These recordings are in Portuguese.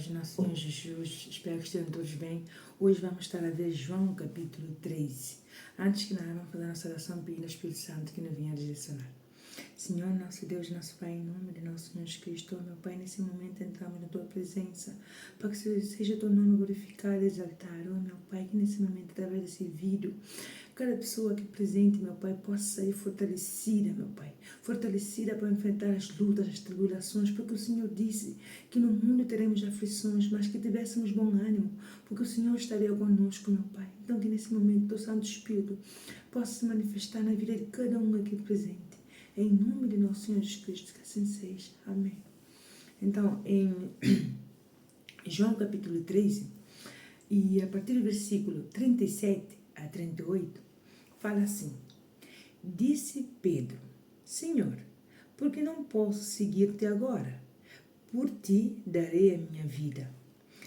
paz de nosso Senhor Jesus, espero que estejam todos bem. Hoje vamos estar a ver João capítulo 13. Antes que nada, vamos fazer a nossa oração pedindo ao Espírito Santo que nos venha direcionar. Senhor, nosso Deus, nosso Pai, em nome de nosso Senhor Jesus Cristo, meu Pai, nesse momento entramos na Tua presença, para que seja Teu nome glorificado e exaltado. Oh, meu Pai, que nesse momento, através desse vídeo, cada pessoa aqui presente, meu Pai, possa sair fortalecida, meu Pai, fortalecida para enfrentar as lutas, as tribulações, porque o Senhor disse que no mundo teremos aflições, mas que tivéssemos bom ânimo, porque o Senhor estaria conosco, meu Pai. Então, que nesse momento, Teu Santo Espírito possa se manifestar na vida de cada um aqui presente. Em nome de nosso Senhor Jesus Cristo, que assim seja. Amém. Então, em João capítulo 13, e a partir do versículo 37 a 38, fala assim: Disse Pedro: Senhor, por que não posso seguir-te agora? Por ti darei a minha vida.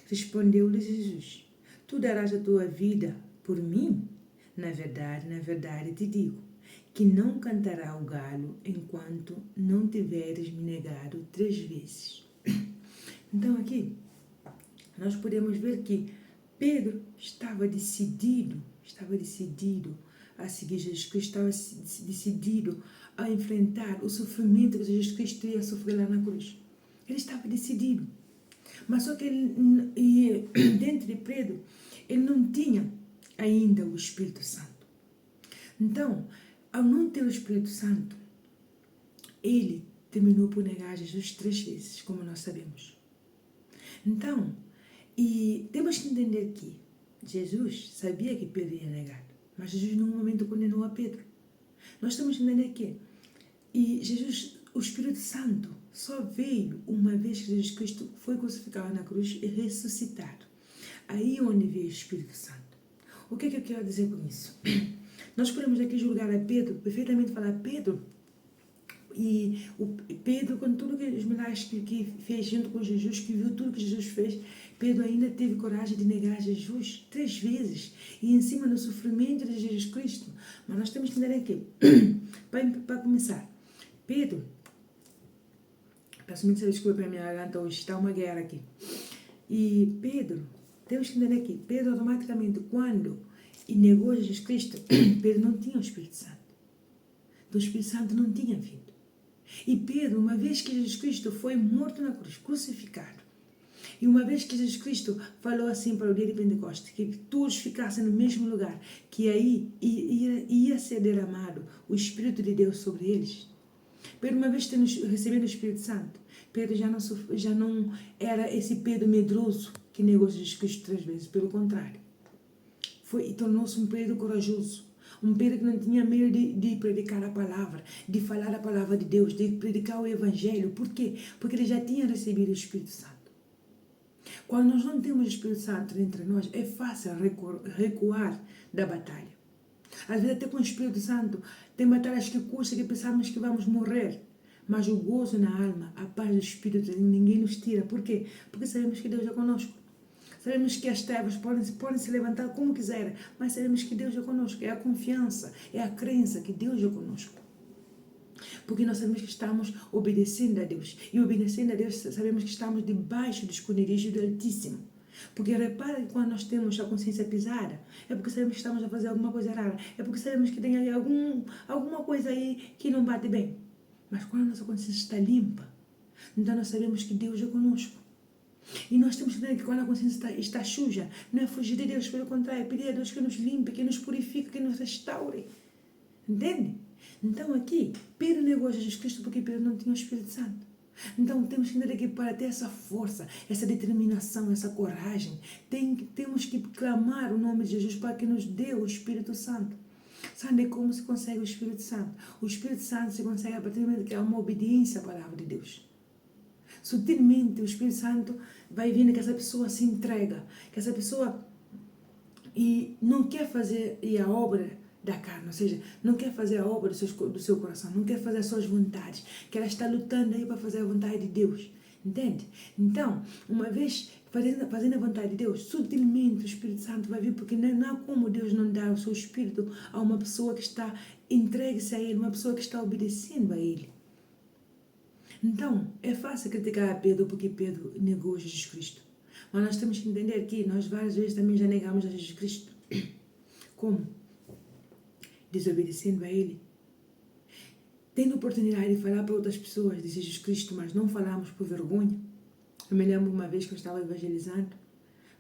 Respondeu-lhe Jesus: Tu darás a tua vida por mim? Na verdade te digo, que não cantará o galo enquanto não tiveres me negado 3 vezes. Então aqui, nós podemos ver que Pedro estava decidido a seguir Jesus Cristo, estava decidido a enfrentar o sofrimento que Jesus Cristo ia sofrer lá na cruz. Ele estava decidido. Mas só que dentro de Pedro, ele não tinha ainda o Espírito Santo. Então, ao não ter o Espírito Santo, ele terminou por negar Jesus 3 vezes, como nós sabemos. Então, e temos que entender que Jesus sabia que Pedro ia negar, mas Jesus em nenhum momento condenou a Pedro. Nós temos que entender que Jesus, o Espírito Santo, só veio uma vez que Jesus Cristo foi crucificado na cruz e ressuscitado. Aí onde veio o Espírito Santo. O que eu quero dizer com isso? Nós podemos aqui julgar a Pedro, perfeitamente falar Pedro, e Pedro, com tudo que os milagres que fez junto com Jesus, que viu tudo que Jesus fez, Pedro ainda teve coragem de negar Jesus 3 vezes, e em cima do sofrimento de Jesus Cristo. Mas nós temos que entender aqui, para começar, Pedro, peço muito desculpa para a minha garganta hoje, está uma guerra aqui, e Pedro, temos que entender aqui, Pedro automaticamente, quando negou Jesus Cristo, Pedro não tinha o Espírito Santo. Então o Espírito Santo não tinha vindo. E Pedro, uma vez que Jesus Cristo foi morto na cruz, crucificado, e uma vez que Jesus Cristo falou assim para o dia de Pentecostes, que todos ficassem no mesmo lugar, que aí ia ser derramado o Espírito de Deus sobre eles, Pedro, uma vez tendo recebido o Espírito Santo, Pedro já não era esse Pedro medroso que negou Jesus Cristo 3 vezes, pelo contrário. E tornou-se um Pedro corajoso, um Pedro que não tinha medo de predicar a palavra, de falar a palavra de Deus, de predicar o Evangelho. Por quê? Porque ele já tinha recebido o Espírito Santo. Quando nós não temos o Espírito Santo entre nós, é fácil recuar da batalha. Às vezes até com o Espírito Santo, tem batalhas que custam, que pensamos que vamos morrer. Mas o gozo na alma, a paz do Espírito, ninguém nos tira. Por quê? Porque sabemos que Deus é conosco. Sabemos que as trevas podem se levantar como quiser, mas sabemos que Deus é conosco. É a confiança, é a crença que Deus é conosco. Porque nós sabemos que estamos obedecendo a Deus. E obedecendo a Deus, sabemos que estamos debaixo do esconderijo do Altíssimo. Porque repara que quando nós temos a consciência pisada, é porque sabemos que estamos a fazer alguma coisa errada. É porque sabemos que tem aí alguma coisa aí que não bate bem. Mas quando a nossa consciência está limpa, então nós sabemos que Deus é conosco. E nós temos que entender que quando a consciência está suja, não é fugir de Deus, pelo contrário, é pedir a Deus que nos limpe, que nos purifique, que nos restaure. Entende? Então aqui, Pedro negou a Jesus Cristo porque Pedro não tinha o Espírito Santo. Então temos que entender que para ter essa força, essa determinação, essa coragem, temos que clamar o nome de Jesus para que nos dê o Espírito Santo. Sabe como se consegue o Espírito Santo? O Espírito Santo se consegue a partir do momento que há uma obediência à palavra de Deus. Sutilmente o Espírito Santo vai vendo que essa pessoa se entrega, que essa pessoa não quer fazer a obra da carne, ou seja, não quer fazer a obra do seu coração, não quer fazer as suas vontades, que ela está lutando aí para fazer a vontade de Deus, entende? Então, uma vez fazendo a vontade de Deus, sutilmente o Espírito Santo vai vir, porque não há como Deus não dar o seu Espírito a uma pessoa que está entregue-se a Ele, uma pessoa que está obedecendo a Ele. Então, é fácil criticar a Pedro porque Pedro negou Jesus Cristo. Mas nós temos que entender que nós várias vezes também já negamos a Jesus Cristo. Como? Desobedecendo a Ele. Tendo oportunidade de falar para outras pessoas de Jesus Cristo, mas não falamos por vergonha. Eu me lembro uma vez que eu estava evangelizando,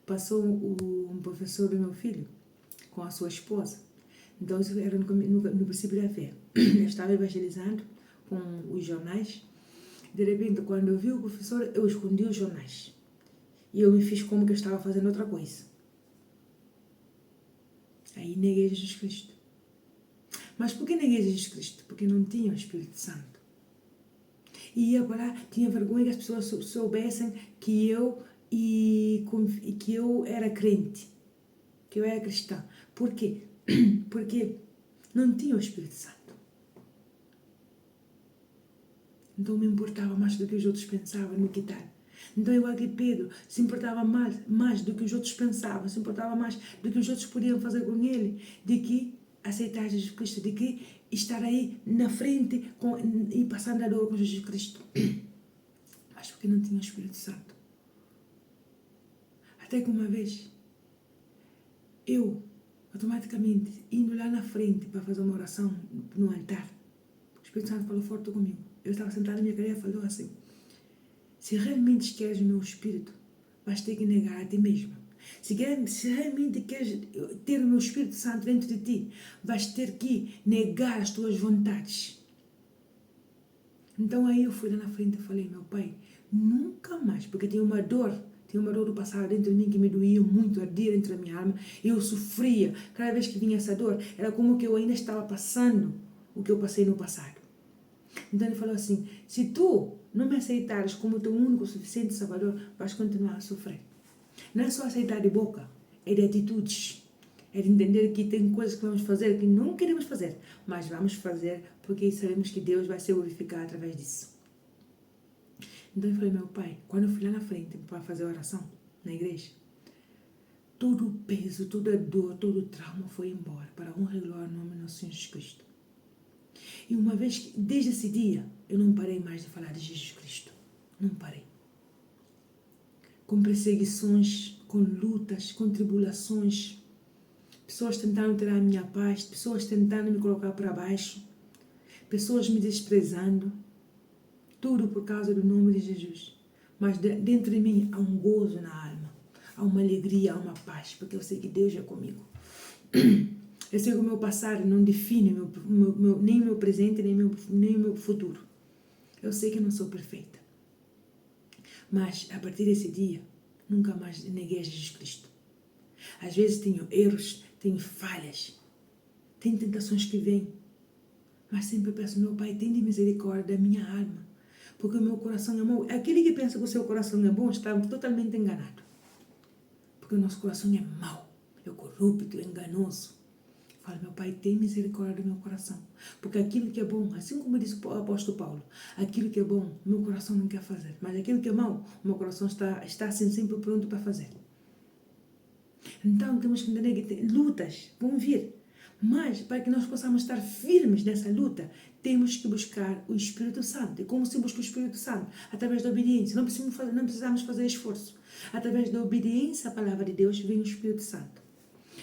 passou um professor do meu filho com a sua esposa. Então isso era no princípio da fé. Eu estava evangelizando com os jornais. De repente, quando eu vi o professor, eu escondi os jornais. E eu me fiz como que eu estava fazendo outra coisa. Aí neguei Jesus Cristo. Mas por que neguei Jesus Cristo? Porque não tinha o Espírito Santo. E ia para lá, tinha vergonha que as pessoas soubessem que eu era crente, que eu era cristã. Por quê? Porque não tinha o Espírito Santo. Então me importava mais do que os outros pensavam no que tal. Então, igual que Pedro, se importava mais do que os outros pensavam, se importava mais do que os outros podiam fazer com ele, de que aceitar Jesus Cristo, de que estar aí na frente e passando a dor com Jesus Cristo. Mas porque não tinha o Espírito Santo. Até que uma vez, eu, automaticamente, indo lá na frente para fazer uma oração no altar, o Espírito Santo falou forte comigo. Eu estava sentada na minha cadeira e falou assim: se realmente queres o meu Espírito, vais ter que negar a ti mesmo. Se realmente queres ter o meu Espírito Santo dentro de ti, vais ter que negar as tuas vontades. Então aí eu fui lá na frente e falei: meu pai, nunca mais, porque tinha uma dor do passado dentro de mim que me doía muito, ardia dentro da minha alma, e eu sofria. Cada vez que vinha essa dor, era como que eu ainda estava passando o que eu passei no passado. Então ele falou assim: se tu não me aceitares como teu único suficiente Salvador, vais continuar a sofrer. Não é só aceitar de boca, é de atitudes. É de entender que tem coisas que vamos fazer que não queremos fazer, mas vamos fazer porque sabemos que Deus vai ser glorificado através disso. Então eu falei: meu pai, quando eu fui lá na frente para fazer a oração na igreja, todo o peso, toda a dor, todo o trauma foi embora para a honra e glória no nome do nosso Senhor Jesus Cristo. E uma vez, desde esse dia, eu não parei mais de falar de Jesus Cristo. Não parei. Com perseguições, com lutas, com tribulações, pessoas tentando tirar a minha paz, pessoas tentando me colocar para baixo, pessoas me desprezando, tudo por causa do nome de Jesus. Mas dentro de mim há um gozo na alma, há uma alegria, há uma paz, porque eu sei que Deus é comigo. Eu sei que o meu passado não define nem o meu presente, nem o meu futuro. Eu sei que eu não sou perfeita. Mas, a partir desse dia, nunca mais neguei a Jesus Cristo. Às vezes tenho erros, tenho falhas, tenho tentações que vêm. Mas sempre peço: meu Pai, tem de misericórdia da minha alma. Porque o meu coração é mau. Aquele que pensa que o seu coração é bom está totalmente enganado. Porque o nosso coração é mau, é corrupto, é enganoso. Fala: meu Pai, tem misericórdia do meu coração. Porque aquilo que é bom, assim como disse o apóstolo Paulo, aquilo que é bom, meu coração não quer fazer. Mas aquilo que é mau, o meu coração está assim, sempre pronto para fazer. Então temos que entender que lutas vão vir. Mas para que nós possamos estar firmes nessa luta, temos que buscar o Espírito Santo. E como se busca o Espírito Santo? Através da obediência. Não precisamos fazer esforço. Através da obediência à palavra de Deus vem o Espírito Santo.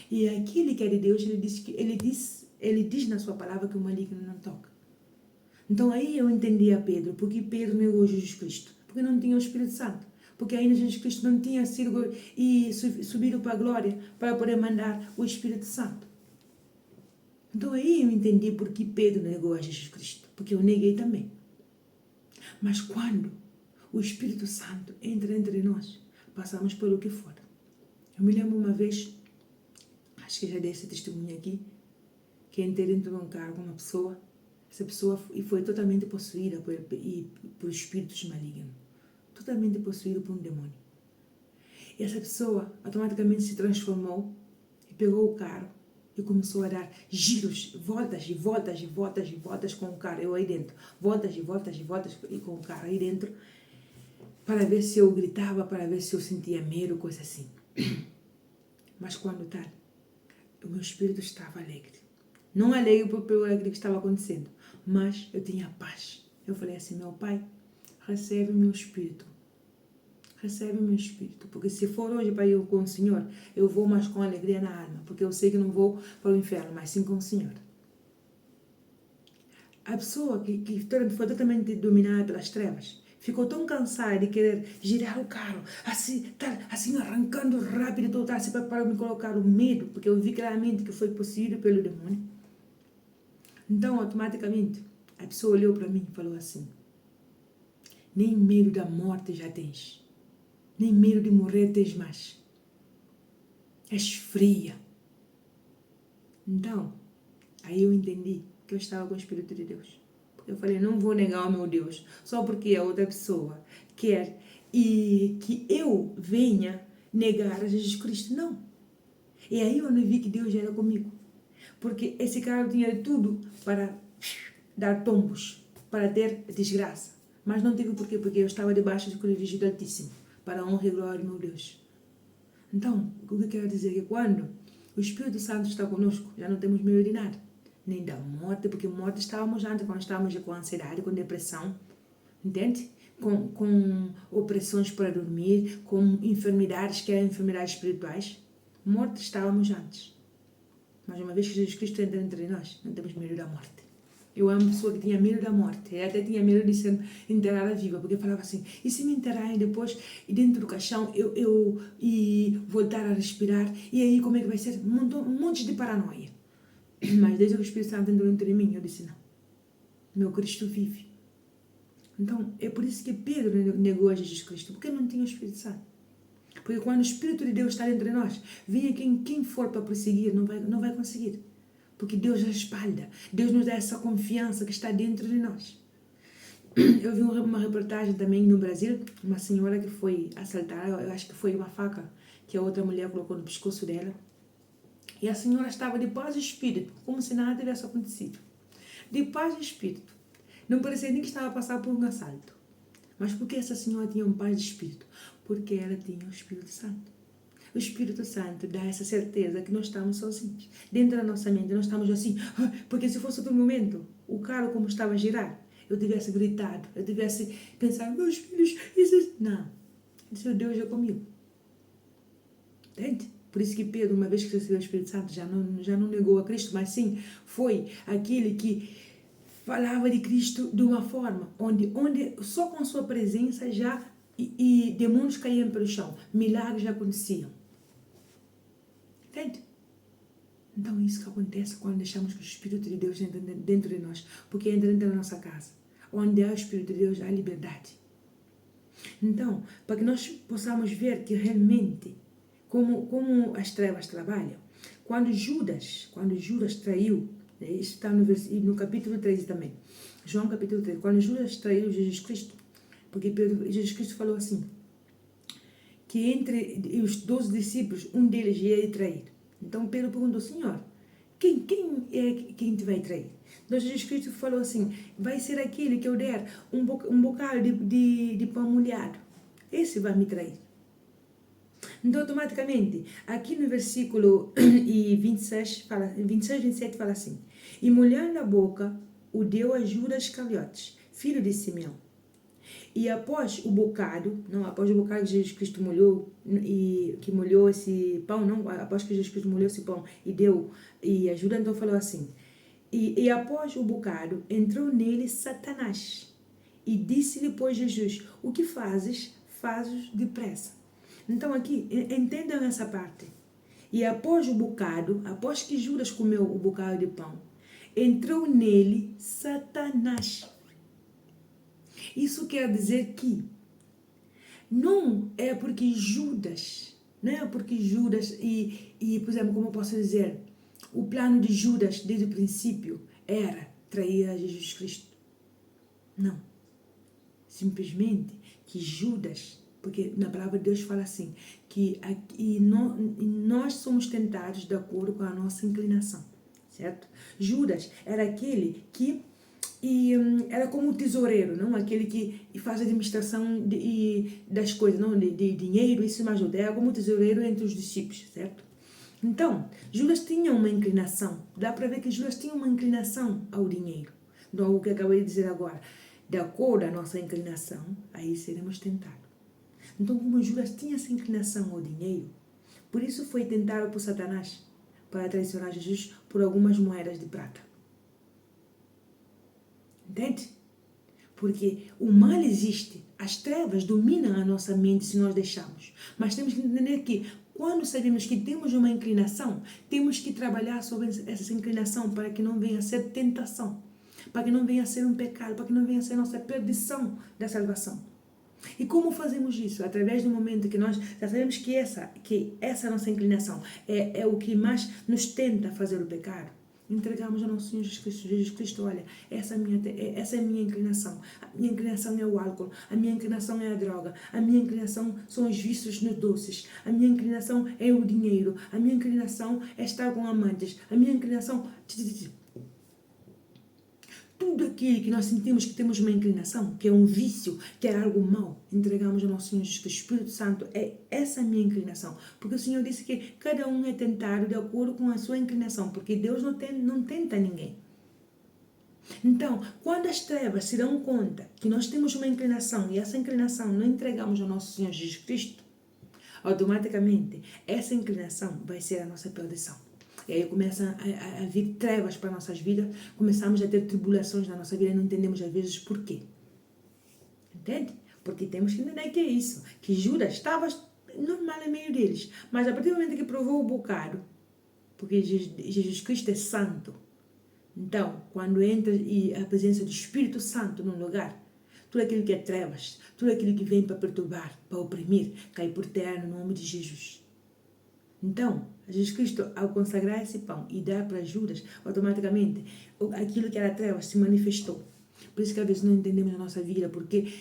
E aquele que é de Deus, ele diz na sua palavra que o maligno não toca. Então aí eu entendi a Pedro, porque Pedro negou Jesus Cristo, porque não tinha o Espírito Santo, porque ainda Jesus Cristo não tinha sido e subido para a glória para poder mandar o Espírito Santo. Então aí eu entendi porque Pedro negou a Jesus Cristo, porque eu neguei também. Mas quando o Espírito Santo entra entre nós, passamos pelo que for. Eu me lembro uma vez, acho que já dei esse testemunho aqui, que entrei dentro de um carro com uma pessoa, essa pessoa foi totalmente possuída por espíritos malignos, totalmente possuída por um demônio. E essa pessoa automaticamente se transformou e pegou o carro e começou a dar giros, voltas e voltas e voltas e voltas com o carro, eu aí dentro, voltas e voltas e voltas e com o carro aí dentro, para ver se eu gritava, para ver se eu sentia medo, coisa assim. Mas quando tal, o meu espírito estava alegre. Não alegre pelo alegre que estava acontecendo, mas eu tinha paz. Eu falei assim: meu Pai, recebe o meu espírito. recebe o meu espírito. Porque se for hoje para ir com o Senhor, eu vou mais com alegria na alma, porque eu sei que não vou para o inferno, mas sim com o Senhor. A pessoa que foi totalmente dominada pelas trevas, ficou tão cansada de querer girar o carro, assim arrancando rápido, voltar-se para me colocar o medo, porque eu vi claramente que foi possuído pelo demônio. Então, automaticamente, a pessoa olhou para mim e falou assim: nem medo da morte já tens, nem medo de morrer tens mais. És fria. Então, aí eu entendi que eu estava com o Espírito de Deus. Eu falei, não vou negar o meu Deus, só porque a outra pessoa quer e que eu venha negar a Jesus Cristo. Não. E aí eu não vi que Deus era comigo. Porque esse cara tinha tudo para dar tombos, para ter desgraça. Mas não tive porquê, porque eu estava debaixo do colégio do Altíssimo, para a honra e glória do meu Deus. Então, o que eu quero dizer é que quando o Espírito Santo está conosco, já não temos medo de nada. Nem da morte, porque morte estávamos antes, quando estávamos com ansiedade, com depressão, entende? Com opressões para dormir, com enfermidades que eram enfermidades espirituais. Morte estávamos antes. Mas uma vez que Jesus Cristo entra entre nós, não temos medo da morte. Eu amo uma pessoa que tinha medo da morte. Eu até tinha medo de ser enterrada viva, porque eu falava assim, e se me enterrarem depois, e dentro do caixão, e voltar a respirar, e aí como é que vai ser? Um monte de paranoia. Mas desde que o Espírito Santo entrou dentro de mim, eu disse, não, meu Cristo vive. Então, é por isso que Pedro negou a Jesus Cristo, porque não tinha o Espírito Santo. Porque quando o Espírito de Deus está entre nós, venha quem for para prosseguir, não vai conseguir. Porque Deus respalda, Deus nos dá essa confiança que está dentro de nós. Eu vi uma reportagem também no Brasil, uma senhora que foi assaltada, eu acho que foi uma faca que a outra mulher colocou no pescoço dela. E a senhora estava de paz de espírito, como se nada tivesse acontecido. De paz de espírito. Não parecia nem que estava a passar por um assalto. Mas por que essa senhora tinha um paz de espírito? Porque ela tinha o Espírito Santo. O Espírito Santo dá essa certeza que nós estamos sozinhos. Dentro da nossa mente, nós estamos assim, porque se fosse outro momento, o carro como estava a girar, eu tivesse gritado, eu tivesse pensado, meus filhos, isso... Não. Seu Deus é comigo. Entende? Por isso que Pedro, uma vez que recebeu o Espírito Santo, já não negou a Cristo, mas sim foi aquele que falava de Cristo de uma forma onde só com sua presença já e demônios caíam pelo chão, milagres já aconteciam. Entende? Então é isso que acontece quando deixamos que o Espírito de Deus entre dentro de nós, porque entra dentro da nossa casa. Onde há o Espírito de Deus, há liberdade. Então, para que nós possamos ver que realmente como as trevas trabalham, quando Judas traiu, isso está no capítulo 13 também, João capítulo 13, quando Judas traiu Jesus Cristo, porque Jesus Cristo falou assim, que entre os 12 discípulos, um deles ia trair. Então Pedro perguntou, Senhor, quem é quem te vai trair? Então Jesus Cristo falou assim, vai ser aquele que eu der um bocado de pão molhado, esse vai me trair. Então, automaticamente, aqui no versículo 26, 27 fala assim, e molhando a boca, o deu a Judas Iscariotes, filho de Simeão. E após o bocado que Jesus Cristo molhou, e que molhou esse pão, após que Jesus Cristo molhou esse pão e deu, e a Judas então falou assim, e após o bocado, entrou nele Satanás, e disse-lhe, pois, Jesus, o que fazes? Fazes depressa. Então aqui, entendam essa parte. E após o bocado, após que Judas comeu o bocado de pão, entrou nele Satanás. Isso quer dizer que não é porque Judas, por exemplo, como eu posso dizer, o plano de Judas desde o princípio era trair a Jesus Cristo. Não. Simplesmente que Judas, porque na palavra de Deus fala assim, que nós somos tentados de acordo com a nossa inclinação, certo? Judas era aquele que era como o tesoureiro, não? Aquele que faz a administração das coisas, não? De dinheiro, isso me ajuda. Era como o tesoureiro entre os discípulos, certo? Então, Judas tinha uma inclinação. Dá para ver que Judas tinha uma inclinação ao dinheiro. Então, o que eu acabei de dizer agora, de acordo com a nossa inclinação, aí seremos tentados. Então, como Judas tinha essa inclinação ao dinheiro, por isso foi tentado por Satanás para traicionar Jesus por algumas moedas de prata. Entende? Porque o mal existe, as trevas dominam a nossa mente se nós deixarmos. Mas temos que entender que quando sabemos que temos uma inclinação, temos que trabalhar sobre essa inclinação para que não venha a ser tentação, para que não venha a ser um pecado, para que não venha a ser nossa perdição da salvação. E como fazemos isso? Através do momento que nós já sabemos que essa nossa inclinação é o que mais nos tenta fazer o pecado. Entregamos ao nosso Senhor Jesus Cristo. Jesus Cristo, olha, essa é a minha inclinação. A minha inclinação é o álcool, a minha inclinação é a droga, a minha inclinação são os vícios nos doces, a minha inclinação é o dinheiro, a minha inclinação é estar com amantes, a minha inclinação... Tudo aquilo que nós sentimos que temos uma inclinação, que é um vício, que é algo mau, entregamos ao nosso Senhor Jesus Cristo. O Espírito Santo é essa minha inclinação. Porque o Senhor disse que cada um é tentado de acordo com a sua inclinação, porque Deus não tenta ninguém. Então, quando as trevas se dão conta que nós temos uma inclinação e essa inclinação não entregamos ao nosso Senhor Jesus Cristo, automaticamente essa inclinação vai ser a nossa perdição. E aí começam a vir trevas para nossas vidas, começamos a ter tribulações na nossa vida e não entendemos às vezes porquê. Entende? Porque temos que entender que é isso, que Judas estava normal em meio deles, mas a partir do momento que provou o bocado, porque Jesus Cristo é santo, então quando entra a presença do Espírito Santo num lugar, tudo aquilo que é trevas, tudo aquilo que vem para perturbar, para oprimir, cai por terra no nome de Jesus. Então, Jesus Cristo, ao consagrar esse pão e dar para Judas, automaticamente, aquilo que era trevas se manifestou. Por isso que às vezes não entendemos a nossa vida, porque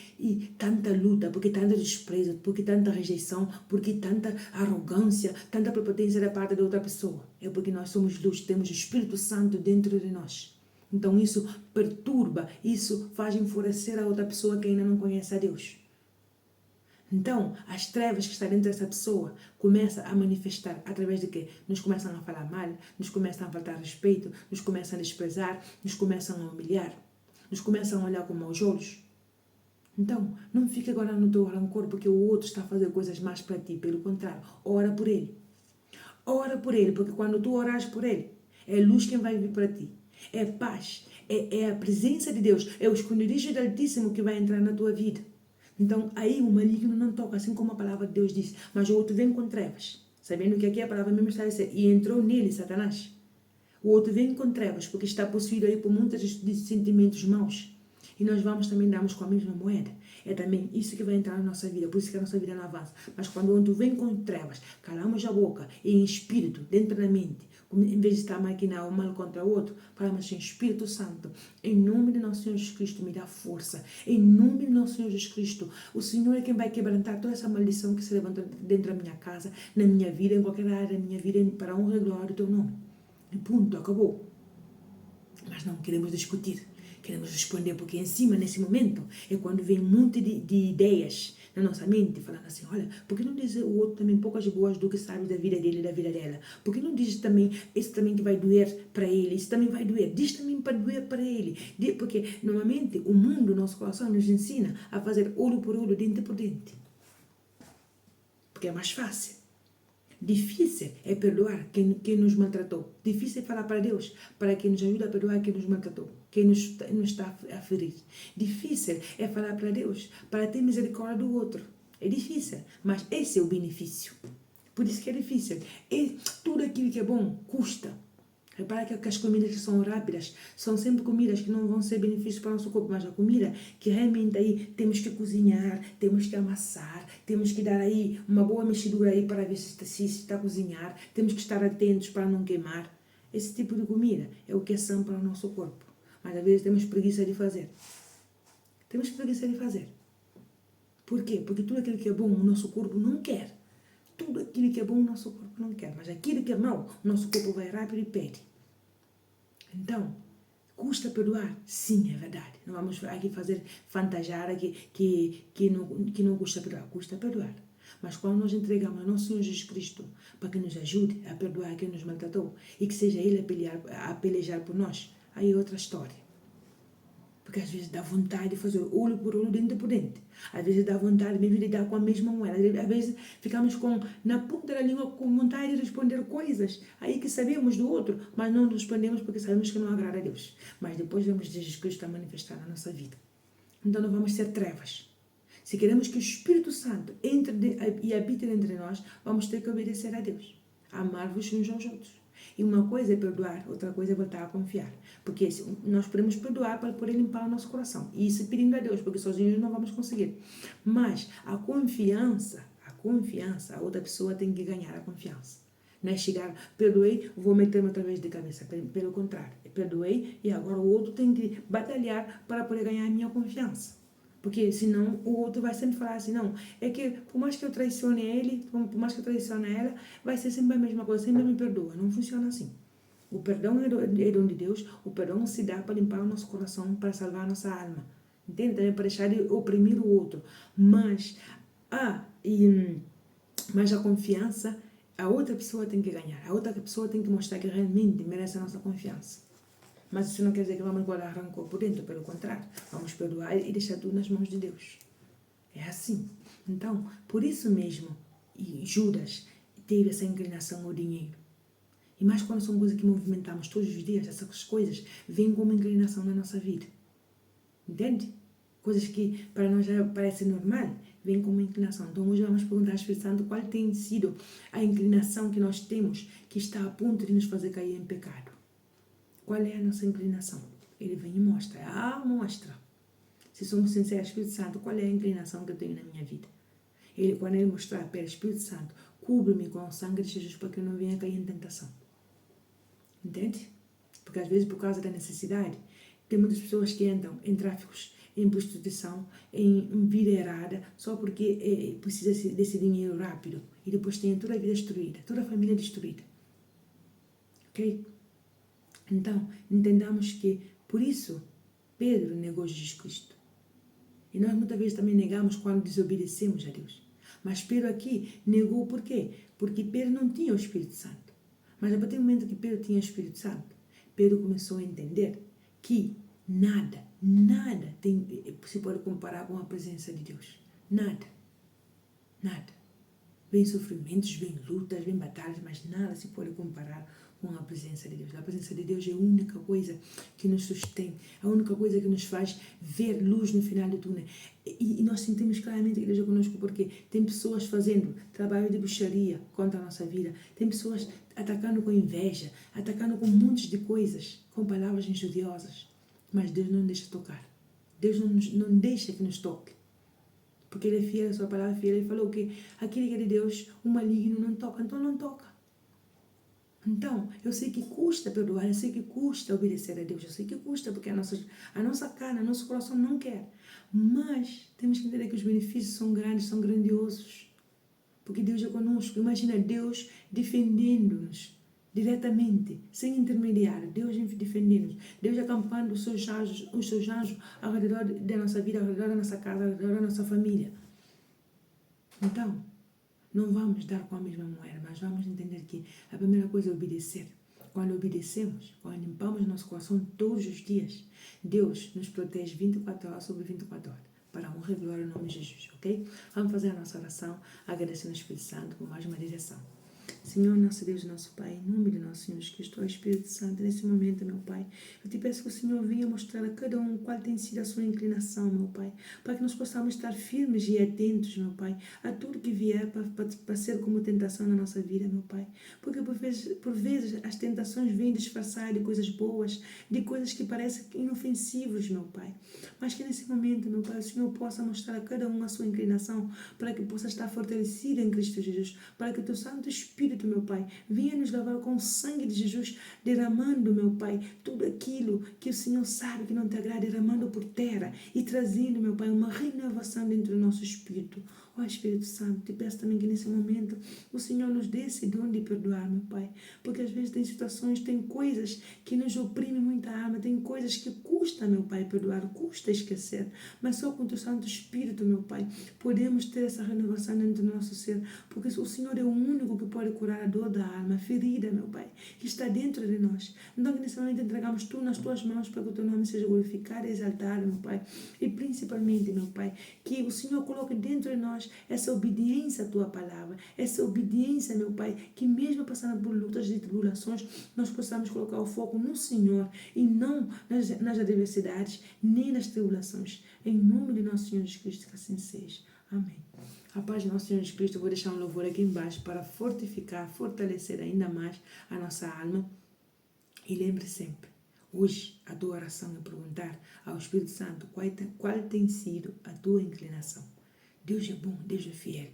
tanta luta, porque tanta desprezo, porque tanta rejeição, porque tanta arrogância, tanta prepotência da parte da outra pessoa. É porque nós somos luz, temos o Espírito Santo dentro de nós. Então isso perturba, isso faz enfurecer a outra pessoa que ainda não conhece a Deus. Então, as trevas que estão dentro dessa pessoa começam a manifestar através de quê? Nos começam a falar mal, nos começam a faltar respeito, nos começam a desprezar, nos começam a humilhar, nos começam a olhar com maus olhos. Então, não fique agora no teu rancor porque o outro está a fazer coisas más para ti. Pelo contrário, ora por ele. Ora por ele, porque quando tu oras por ele, é luz quem vai vir para ti. É paz, é a presença de Deus, é o esconderijo do Altíssimo que vai entrar na tua vida. Então, aí o maligno não toca, assim como a palavra de Deus diz. Mas o outro vem com trevas, sabendo que aqui a palavra mesmo está a dizer, e entrou nele Satanás. O outro vem com trevas, porque está possuído aí por muitos de sentimentos maus. E nós vamos também darmos com a mesma moeda. É também isso que vai entrar na nossa vida, por isso que a nossa vida não avança. Mas quando o outro vem com trevas, calamos a boca, e em espírito, dentro da mente, em vez de estar a maquinar o mal contra o outro, falamos assim, Espírito Santo, em nome de nosso Senhor Jesus Cristo, me dá força. Em nome de nosso Senhor Jesus Cristo, o Senhor é quem vai quebrantar toda essa maldição que se levanta dentro da minha casa, na minha vida, em qualquer área da minha vida, para a honra e glória do teu nome. E ponto, acabou. Mas não queremos discutir, queremos responder, porque em cima, nesse momento, é quando vem um monte de ideias na nossa mente, falando assim, olha, por que não diz o outro também poucas boas do que sabe da vida dele e da vida dela? Por que não diz também, isso também que vai doer para ele, isso também vai doer, diz também para doer para ele, porque normalmente o mundo, nosso coração nos ensina a fazer olho por olho, dente por dente, porque é mais fácil. Difícil é perdoar quem nos maltratou. Difícil é falar para Deus, para que nos ajude a perdoar quem nos maltratou, quem nos está a ferir. Difícil é falar para Deus, para ter misericórdia do outro. É difícil, mas esse é o benefício. Por isso que é difícil. E tudo aquilo que é bom custa. Repara que as comidas que são rápidas são sempre comidas que não vão ser benefícios para o nosso corpo, mas a comida que realmente aí temos que cozinhar, temos que amassar, temos que dar aí uma boa mexidura aí para ver se está a cozinhar, temos que estar atentos para não queimar. Esse tipo de comida é o que é são para o nosso corpo, mas às vezes temos preguiça de fazer. Temos preguiça de fazer. Por quê? Porque tudo aquilo que é bom o nosso corpo não quer. Tudo aquilo que é bom o nosso corpo não quer, mas aquilo que é mau o nosso corpo vai rápido e pede. Então, custa perdoar? Sim, é verdade. Não vamos aqui fazer fantasear que não custa perdoar. Custa perdoar. Mas quando nós entregamos ao nosso Senhor Jesus Cristo para que nos ajude a perdoar quem nos maltratou e que seja Ele a pelejar por nós, aí é outra história. Porque às vezes dá vontade de fazer olho por olho, dente por dente. Às vezes dá vontade mesmo de dar com a mesma moeda. Às vezes ficamos na ponta da língua com vontade de responder coisas aí que sabemos do outro, mas não respondemos porque sabemos que não agrada a Deus. Mas depois vemos Jesus Cristo a manifestar na nossa vida. Então não vamos ser trevas. Se queremos que o Espírito Santo entre e habite entre nós, vamos ter que obedecer a Deus. Amar-vos uns aos outros. E uma coisa é perdoar, outra coisa é voltar a confiar. Porque nós podemos perdoar para poder limpar o nosso coração. E isso pedindo a Deus, porque sozinhos não vamos conseguir. Mas a confiança, a outra pessoa tem que ganhar a confiança. Não é chegar, perdoei, vou meter-me outra vez de cabeça. Pelo contrário, perdoei e agora o outro tem que batalhar para poder ganhar a minha confiança. Porque senão o outro vai sempre falar assim, não, é que por mais que eu traicione ele, por mais que eu traicione ela, vai ser sempre a mesma coisa, sempre me perdoa. Não funciona assim. O perdão é dom de Deus, o perdão se dá para limpar o nosso coração, para salvar a nossa alma. Entende? Também para deixar de oprimir o outro. Mas a confiança, a outra pessoa tem que ganhar. A outra pessoa tem que mostrar que realmente merece a nossa confiança. Mas isso não quer dizer que vamos guardar rancor por dentro, pelo contrário. Vamos perdoar e deixar tudo nas mãos de Deus. É assim. Então, por isso mesmo, Judas teve essa inclinação ao dinheiro. E mais quando são coisas que movimentamos todos os dias, essas coisas vêm como inclinação na nossa vida. Entende? Coisas que para nós já parecem normal, vêm como inclinação. Então hoje vamos perguntar ao Espírito Santo qual tem sido a inclinação que nós temos que está a ponto de nos fazer cair em pecado. Qual é a nossa inclinação? Ele vem e mostra. Mostra. Se somos sinceros, Espírito Santo, qual é a inclinação que eu tenho na minha vida? Quando ele mostrar, pera, Espírito Santo, cubra-me com o sangue de Jesus para que eu não venha cair em tentação. Entende? Porque às vezes, por causa da necessidade, tem muitas pessoas que entram em tráficos, em prostituição, em vida errada, só porque precisa desse dinheiro rápido. E depois tem toda a vida destruída, toda a família destruída. Ok? Então, entendamos que, por isso, Pedro negou Jesus Cristo. E nós muitas vezes também negamos quando desobedecemos a Deus. Mas Pedro aqui negou por quê? Porque Pedro não tinha o Espírito Santo. Mas a partir do momento que Pedro tinha o Espírito Santo, Pedro começou a entender que nada se pode comparar com a presença de Deus. Nada. Vem sofrimentos, vem lutas, vem batalhas, mas nada se pode comparar com a presença de Deus. A presença de Deus é a única coisa que nos sustém, a única coisa que nos faz ver luz no final do túnel. E nós sentimos claramente que Deus é conosco porque tem pessoas fazendo trabalho de bruxaria contra a nossa vida, tem pessoas atacando com inveja, atacando com montes de coisas, com palavras injuriosas, mas Deus não deixa tocar. Deus não deixa que nos toque. Porque Ele é fiel, a sua palavra é fiel. Ele falou que aquele que é de Deus, o maligno não toca, então não toca. Então, eu sei que custa perdoar, eu sei que custa obedecer a Deus, eu sei que custa porque a nossa carne, nosso coração não quer. Mas temos que entender que os benefícios são grandes, são grandiosos. Porque Deus é conosco. Imagina Deus defendendo-nos diretamente, sem intermediário. Deus defendendo-nos. Deus acampando os seus anjos ao redor da nossa vida, ao redor da nossa casa, ao redor da nossa família. Então, não vamos dar com a mesma moeda, mas vamos entender que a primeira coisa é obedecer. Quando obedecemos, quando limpamos nosso coração todos os dias, Deus nos protege 24 horas sobre 24 horas. Para a honra e glória no nome de Jesus, ok? Vamos fazer a nossa oração, agradecendo ao Espírito Santo por mais uma direção. Senhor, nosso Deus, nosso Pai, em nome de nosso Senhor Jesus Cristo, Espírito Santo, nesse momento, meu Pai, eu te peço que o Senhor venha mostrar a cada um qual tem sido a sua inclinação, meu Pai, para que nós possamos estar firmes e atentos, meu Pai, a tudo que vier para ser como tentação na nossa vida, meu Pai, porque por vezes as tentações vêm disfarçar de coisas boas, de coisas que parecem inofensivas, meu Pai, mas que nesse momento, meu Pai, o Senhor possa mostrar a cada um a sua inclinação, para que possa estar fortalecido em Cristo Jesus, para que o Teu Santo Espírito, meu Pai, venha nos lavar com o sangue de Jesus, derramando, meu Pai, tudo aquilo que o Senhor sabe que não te agrada, derramando por terra e trazendo, meu Pai, uma renovação dentro do nosso espírito. Ó Espírito Santo, te peço também que nesse momento o Senhor nos dê esse dom de perdoar, meu Pai. Porque às vezes tem situações, tem coisas que nos oprimem muita alma, tem coisas que custa, meu Pai, perdoar, custa esquecer. Mas só com o teu Santo Espírito, meu Pai, podemos ter essa renovação dentro do nosso ser. Porque o Senhor é o único que pode curar a dor da alma, a ferida, meu Pai, que está dentro de nós. Então que nesse momento entregamos tudo nas tuas mãos para que o teu nome seja glorificado e exaltado, meu Pai. E principalmente, meu Pai, que o Senhor coloque dentro de nós essa obediência à tua palavra, essa obediência, meu Pai, que mesmo passando por lutas e tribulações, nós possamos colocar o foco no Senhor e não nas adversidades, nem nas tribulações. Em nome de nosso Senhor Jesus Cristo, que assim seja. Amém. A paz do nosso Senhor Jesus Cristo, eu vou deixar um louvor aqui embaixo para fortificar, fortalecer ainda mais a nossa alma. E lembre sempre, hoje a tua oração é perguntar ao Espírito Santo qual tem sido a tua inclinação. Deus é bom, Deus é fiel.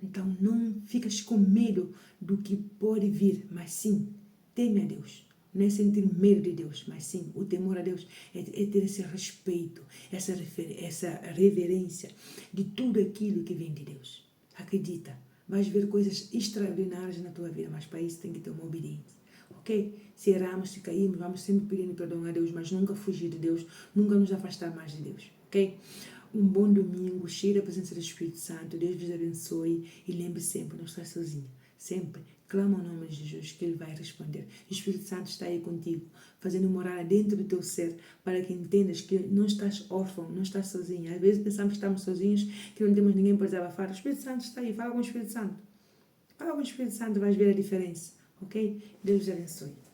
Então não ficas com medo do que pode vir, mas sim, teme a Deus. Não é sentir medo de Deus, mas sim, o temor a Deus é ter esse respeito, essa reverência de tudo aquilo que vem de Deus. Acredita, vais ver coisas extraordinárias na tua vida, mas para isso tem que ter uma obediência. Ok? Se erramos, se caímos, vamos sempre pedindo perdão a Deus, mas nunca fugir de Deus, nunca nos afastar mais de Deus. Ok? Um bom domingo, cheio da presença do Espírito Santo. Deus vos abençoe e lembre sempre, não estás sozinho. Sempre clama o nome de Jesus que Ele vai responder. O Espírito Santo está aí contigo, fazendo morada dentro do teu ser, para que entendas que não estás órfão, não estás sozinho. Às vezes pensamos que estamos sozinhos, que não temos ninguém para desabafar. O Espírito Santo está aí, fala com o Espírito Santo. Fala com o Espírito Santo, vais ver a diferença. Ok? Deus vos abençoe.